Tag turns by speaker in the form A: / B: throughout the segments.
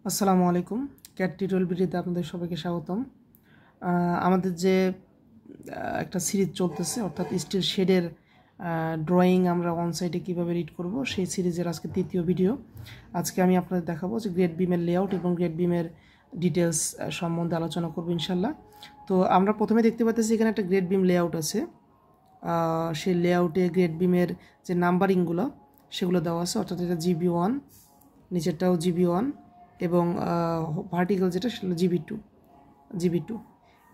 A: আসসালামু আলাইকুম। Cat tutorial ভিডিওতে আপনাদের সবাইকে স্বাগতম। আমাদের যে একটা সিরিজ চলতেছে, অর্থাৎ স্টিল শেডের ড্রয়িং আমরা অন সাইটে কীভাবে রিড করব, সেই সিরিজের আজকে তৃতীয় ভিডিও। আজকে আমি আপনাদের দেখাবো যে গ্রেড বিমের লেআউট এবং গ্রেড বিমের ডিটেলস সম্বন্ধে আলোচনা করবো ইনশাল্লাহ। তো আমরা প্রথমে দেখতে পাচ্ছি এখানে একটা গ্রেড বিম লেআউট আছে। সেই লেআউটে গ্রেড বিমের যে নাম্বারিংগুলো সেগুলো দেওয়া আছে, অর্থাৎ এটা GB1, নিচেরটাও GB1 এবং ভার্টিক্যাল যেটা সেটা জিবি টু।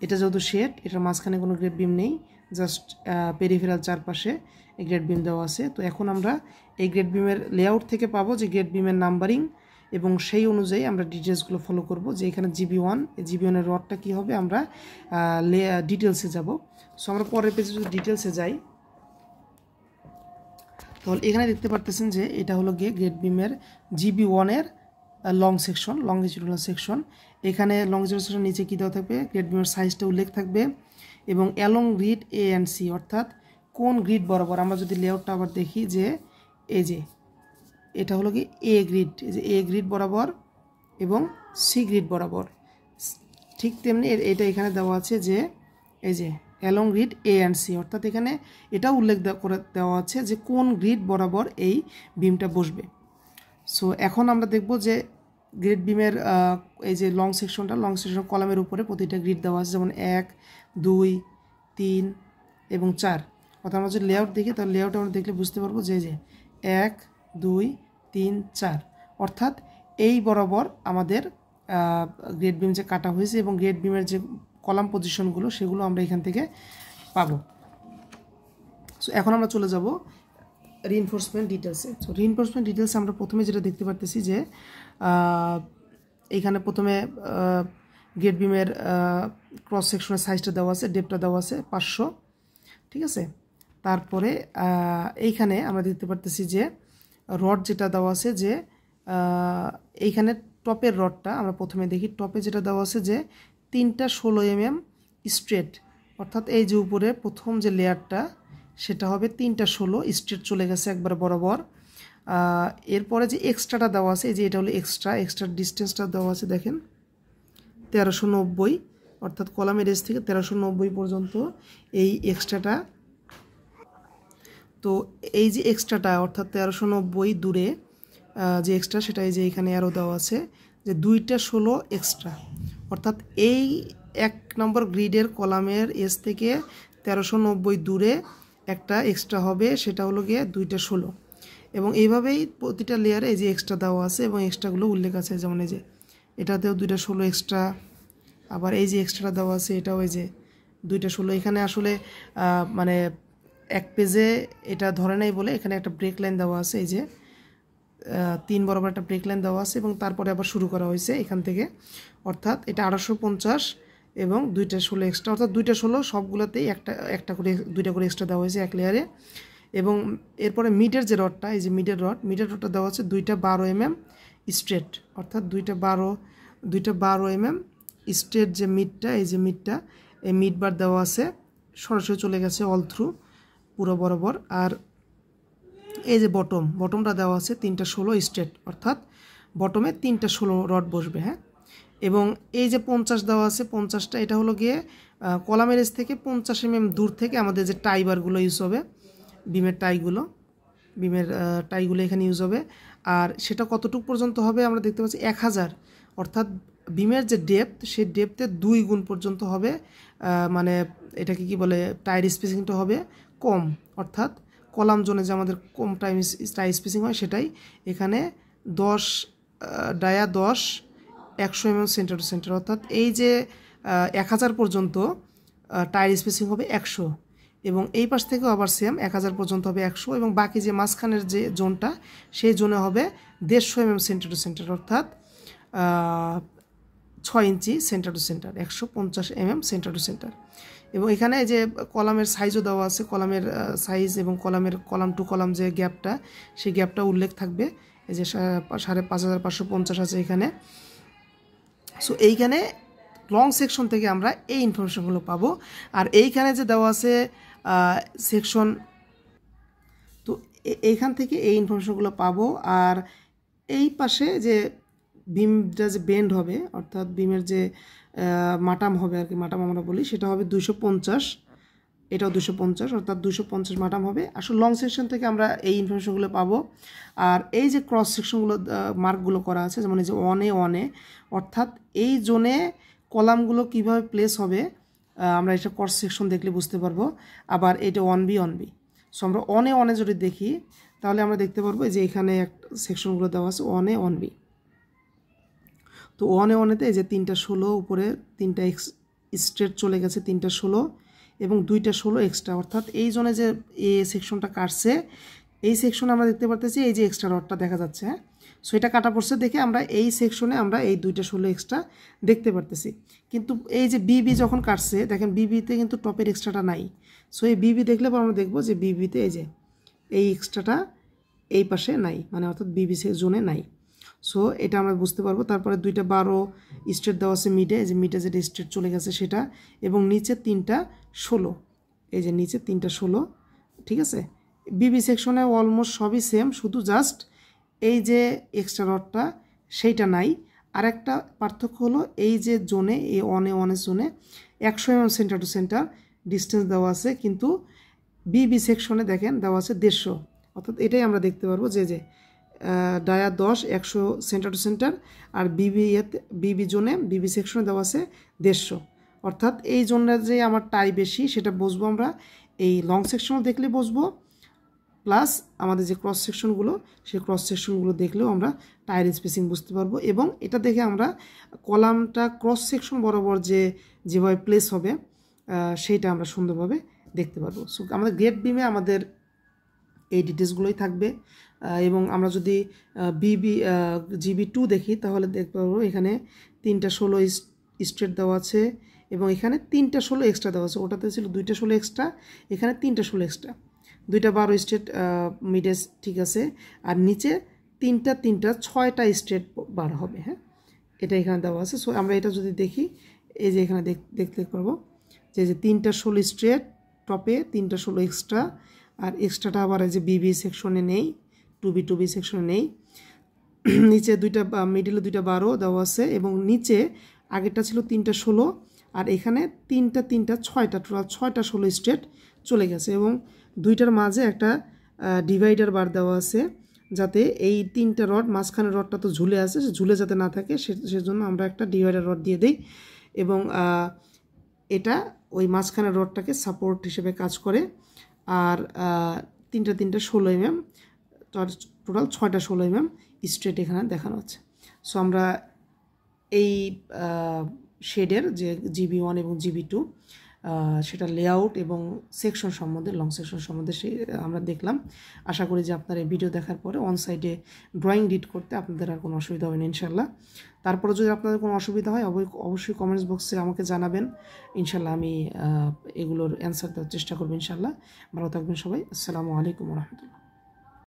A: এটা যেহেতু শেড, এটার মাঝখানে কোনো গ্রেড বিম নেই, জাস্ট পেরিফেরাল চারপাশে এই গ্রেড বিম দেওয়া আছে। তো এখন আমরা এই গ্রেড বিমের লেআউট থেকে পাবো যে গ্রেড বিমের নাম্বারিং, এবং সেই অনুযায়ী আমরা ডিটেলসগুলো ফলো করব। যে এখানে GB1, এই GB1-এর রডটা কী হবে, আমরা ডিটেলসে যাব। সো আমরা পরের পেজে যদি ডিটেলসে যাই, তাহলে এখানে দেখতে পারতেছেন যে এটা হলো গিয়ে গ্রেড বিমের GB1-এর লং সেকশন, লংজিটিউডাল সেকশন। এখানে লংজিটিউডাল সেকশন নিচে কী দেওয়া থাকবে, গ্রেড বিমের সাইজটা উল্লেখ থাকবে এবং along grid A and C, অর্থাৎ কোন গ্রিড বরাবর। আমরা যদি লেআউটটা আবার দেখি যে এই যে এটা হলো কি A গ্রিড, এই যে A গ্রিড বরাবর এবং C গ্রিড বরাবর। ঠিক তেমনি এটা এখানে দেওয়া আছে যে এই যে along grid A and C, অর্থাৎ এখানে এটাও উল্লেখ করে দেওয়া আছে যে কোন গ্রিড বরাবর এই বিমটা বসবে। সো এখন আমরা দেখব যে গ্রিড বিমের এই যে লং সেকশন কলামের উপরে প্রতিটা গ্রিড দেওয়া আছে, যেমন 1, 2, 3 এবং 4। অর্থাৎ আমরা যদি লেআউট দেখি, তাহলে লেআউট আমরা দেখলে বুঝতে পারবো যে 1, 2, 3, 4, অর্থাৎ এই বরাবর আমাদের গ্রেড বিম যে কাটা হয়েছে এবং গ্রেড বিমের যে কলাম পজিশনগুলো সেগুলো আমরা এখান থেকে পাবো। সো এখন আমরা চলে যাব রিইনফোর্সমেন্ট ডিটেলসে। সো রিইনফোর্সমেন্ট ডিটেলসে আমরা প্রথমে যেটা দেখতে পারতেছি যে এইখানে প্রথমে গ্রেড বিমের ক্রস সেকশনের সাইজটা দেওয়া আছে, ডেপটা দেওয়া আছে 500, ঠিক আছে। তারপরে এইখানে আমরা দেখতে পারতেছি যে রড যেটা দেওয়া আছে, যে এইখানে টপের রডটা আমরা প্রথমে দেখি। টপে যেটা দেওয়া আছে যে 3টা 16 mm স্ট্রেট, অর্থাৎ এই যে উপরে প্রথম যে লেয়ারটা সেটা হবে 3টা 16 স্ট্রেট চলে গেছে একবার বরাবর। এরপরে যে এক্সট্রাটা দেওয়া আছে, এই যে এটা হলো এক্সট্রা ডিস্টেন্সটা দেওয়া আছে, দেখেন 1390, অর্থাৎ কলামের এজ থেকে 1390 পর্যন্ত এই এক্সট্রাটা। তো এই যে এক্সট্রাটা অর্থাৎ 1390 দূরে যে এক্সট্রা, সেটা এই যে এখানে আরও দেওয়া আছে যে 2টা 16 এক্সট্রা, অর্থাৎ এই 1 নম্বর গ্রিডের কলামের এজ থেকে 1390 দূরে একটা এক্সট্রা হবে, সেটা হলো গিয়ে 2টা 16। এবং এইভাবেই প্রতিটা লেয়ারে এই যে এক্সট্রা দেওয়া আছে এবং এক্সট্রাগুলো উল্লেখ আছে, যেমন এই যে এটাতেও 2টা 16 এক্সট্রা, আবার এই যে এক্সট্রাটা দেওয়া আছে এটাও এই যে 2টা 16। এখানে আসলে মানে এক পেজে এটা ধরে নাই বলে এখানে একটা ব্রেক লাইন দেওয়া আছে, এই যে 3 বরাবর একটা ব্রেক লাইন দেওয়া আছে এবং তারপরে আবার শুরু করা হয়েছে এখান থেকে, অর্থাৎ এটা 1850 এবং 2টা 16 এক্সট্রা, অর্থাৎ 2টা 16 সবগুলোতেই একটা করে 2টা করে এক্সট্রা দেওয়া হয়েছে এক লেয়ারে। এবং এরপরে মিডের যে রডটা, এই যে মিডের রডটা দেওয়া আছে 2টা 12 mm স্ট্রেট, অর্থাৎ 2টা 12 mm স্ট্রেট যে মিডটা, এই যে মিডটা, এই মিড বার দেওয়া আছে সরাসরি চলে গেছে অল থ্রু পুরো বরাবর। আর এই যে বটমটা দেওয়া আছে 3টা 16 স্ট্রেট, অর্থাৎ বটমে 3টা 16 রড বসবে, হ্যাঁ। এবং এই যে 50 দেওয়া আছে, 50টা এটা হলো গিয়ে কলামের এজ থেকে 50 mm দূর থেকে আমাদের যে টাইবারগুলো ইউজ হবে, বিমের টাইগুলো এখানে ইউজ হবে। আর সেটা কতটুকু পর্যন্ত হবে আমরা দেখতে পাচ্ছি 1000, অর্থাৎ বিমের যে ডেপথ, সেই ডেপথে 2 গুণ পর্যন্ত হবে। মানে এটাকে কি বলে, টাইর স্পেসিংটা হবে কম, অর্থাৎ কলাম জোনে যে আমাদের কম টাই স্পেসিং হয় সেটাই এখানে 10 dia 10 100 mm centre to centre, অর্থাৎ এই যে 1000 পর্যন্ত টায়ার স্পেসিং হবে 100, এবং এই পাশ থেকেও আবার সেম 1000 পর্যন্ত হবে 100, এবং বাকি যে মাঝখানের যে জোনটা সেই জোনে হবে 150 mm সেন্টার টু সেন্টার, অর্থাৎ 6 inch centre to centre, 150 mm centre to centre. এবং এখানে যে কলামের সাইজও দেওয়া আছে, কলামের সাইজ এবং কলাম টু কলাম যে গ্যাপটা, সেই গ্যাপটা উল্লেখ থাকবে, এই যে 5550 আছে এখানে। সো এইখানে লং সেকশন থেকে আমরা এই ইনফরমেশনগুলো পাবো। আর এইখানে যে দেওয়া আছে সেকশন, তো এইখান থেকে এই ইনফরমেশনগুলো পাবো। আর এই পাশে যে বিমটা যে বেন্ড হবে অর্থাৎ বিমের যে মাটাম হবে আর কি, মাটাম আমরা বলি, সেটা হবে 250, এটাও 250, অর্থাৎ 250 মাটাম হবে। আসলে লং সেকশন থেকে আমরা এই ইনফরমেশনগুলো পাবো। আর এই যে ক্রস সেকশনগুলো মার্কগুলো করা আছে, যেমন এই যে ওয়ানে, অর্থাৎ এই জোনে কলামগুলো কিভাবে প্লেস হবে আমরা এটা ক্রস সেকশন দেখলে বুঝতে পারবো। আবার এটা 1B সো আমরা ওয়ানে যদি দেখি তাহলে আমরা দেখতে পারবো যে এখানে একটা সেকশনগুলো দেওয়া আছে 1B। তো ওয়ানেতে এই যে 3টা 16 উপরে 3টা স্ট্রেট চলে গেছে, 3টা 16 এবং 2টা 16 এক্সট্রা, অর্থাৎ এই জোনে যে এ সেকশনটা কাটছে এই সেকশনে আমরা দেখতে পারতেছি এই যে এক্সট্রা রডটা দেখা যাচ্ছে। হ্যাঁ, সো এটা কাটা পড়ছে দেখে আমরা এই সেকশনে আমরা এই 2টা 16 এক্সট্রা দেখতে পারতেছি। কিন্তু এই যে বিবি যখন কাটছে দেখেন বিবিতে কিন্তু টপের এক্সট্রাটা নাই। সো এই বিবি দেখলে আমরা দেখবো যে বিবিতে এই যে এই এক্সট্রাটা এই পাশে নাই, মানে অর্থাৎ বিবি জোনে নাই। সো এটা আমরা বুঝতে পারবো। তারপরে 2টা 12 স্ট্রেট দেওয়া আছে মিডে, এই যে মিডে যেটা স্ট্রেট চলে গেছে সেটা, এবং নিচে 3টা 16, এই যে নিচে 3টা 16, ঠিক আছে। বিবি সেকশনে অলমোস্ট সবই সেম, শুধু জাস্ট এই যে এক্সট্রা রডটা সেইটা নাই। আর একটা পার্থক্য হলো এই যে জোনে, এই ওয়ানের জোনে 100 mm centre to centre distance দেওয়া আছে, কিন্তু বিবি সেকশনে দেখেন দেওয়া আছে 150, অর্থাৎ এটাই আমরা দেখতে পারবো যে ডায়া 10 100 সেন্টার টু সেন্টার, আর বিবি জোনে বিবি সেকশনে দেওয়া আছে 150, অর্থাৎ এই জোনের যে আমার টাই বেশি সেটা বুঝবো আমরা এই লং সেকশনও দেখলে বুঝবো, প্লাস আমাদের যে ক্রস সেকশনগুলো সেই ক্রস সেকশনগুলো দেখলেও আমরা টায়ার স্পেসিং বুঝতে পারবো। এবং এটা দেখে আমরা কলামটা ক্রস সেকশন বরাবর যেভাবে প্লেস হবে সেইটা আমরা সুন্দরভাবে দেখতে পারবো। সো আমাদের গ্রেড বিমে আমাদের এই ডিটেলসগুলোই থাকবে। এবং আমরা যদি GB2 দেখি তাহলে দেখতে পারবো এখানে 3টা 16 স্ট্রেট দেওয়া আছে, এবং এখানে 3টা 16 এক্সট্রা দেওয়া আছে। ওটাতে ছিল 2টা 16 এক্সট্রা, এখানে 3টা 16 এক্সট্রা, 2টা 12 স্ট্রেট মিডে, ঠিক আছে। আর নিচে 3টা 6টা স্ট্রেট বার হবে। হ্যাঁ, এটা এখানে দেওয়া আছে। সো আমরা এটা যদি দেখি এই যে এখানে দেখতে পারবো যে 3টা 16 স্ট্রেট টপে, 3টা 16 এক্সট্রা, আর এক্সট্রাটা আবার এই যে বিবি সেকশনে নেই, 2B সেকশনে নেই। নিচে 2টা মিডিলে 2টা 12 দেওয়া আছে, এবং নিচে আগেরটা ছিল 3টা 16, আর এখানে 3টা 6টা, টোটাল 6টা 16 স্ট্রেট চলে গেছে। এবং 2টার মাঝে একটা ডিভাইডার বার দেওয়া আছে, যাতে এই 3টা রড, মাঝখানের রডটা তো ঝুলে আছে, সে ঝুলে যাতে না থাকে সেজন্য আমরা একটা ডিভাইডার রড দিয়ে দিই। এবং এটা ওই মাঝখানের রডটাকে সাপোর্ট হিসেবে কাজ করে। আর 3টা 16 mm, টোটাল 6টা 16 mm স্ট্রেট এখানে দেখানো হচ্ছে। সো আমরা এই শেডের যে GB1 এবং GB2 সেটা লেআউট এবং সেকশন সম্বন্ধে, লং সেকশন সম্বন্ধে আমরা দেখলাম। আশা করি যে আপনার এই ভিডিও দেখার পরে অন সাইডে ড্রয়িং রিড করতে আপনাদের আর কোনো অসুবিধা হবে না ইনশাল্লাহ। তারপরে যদি আপনাদের কোনো অসুবিধা হয় অবশ্যই কমেন্টস বক্সে আমাকে জানাবেন, ইনশাল্লাহ আমি এগুলোর অ্যান্সার দেওয়ার চেষ্টা করবো ইনশাল্লাহ। ভালো থাকবেন সবাই, আসসালামু আলাইকুম ওয়া রাহমাতুল্লাহ।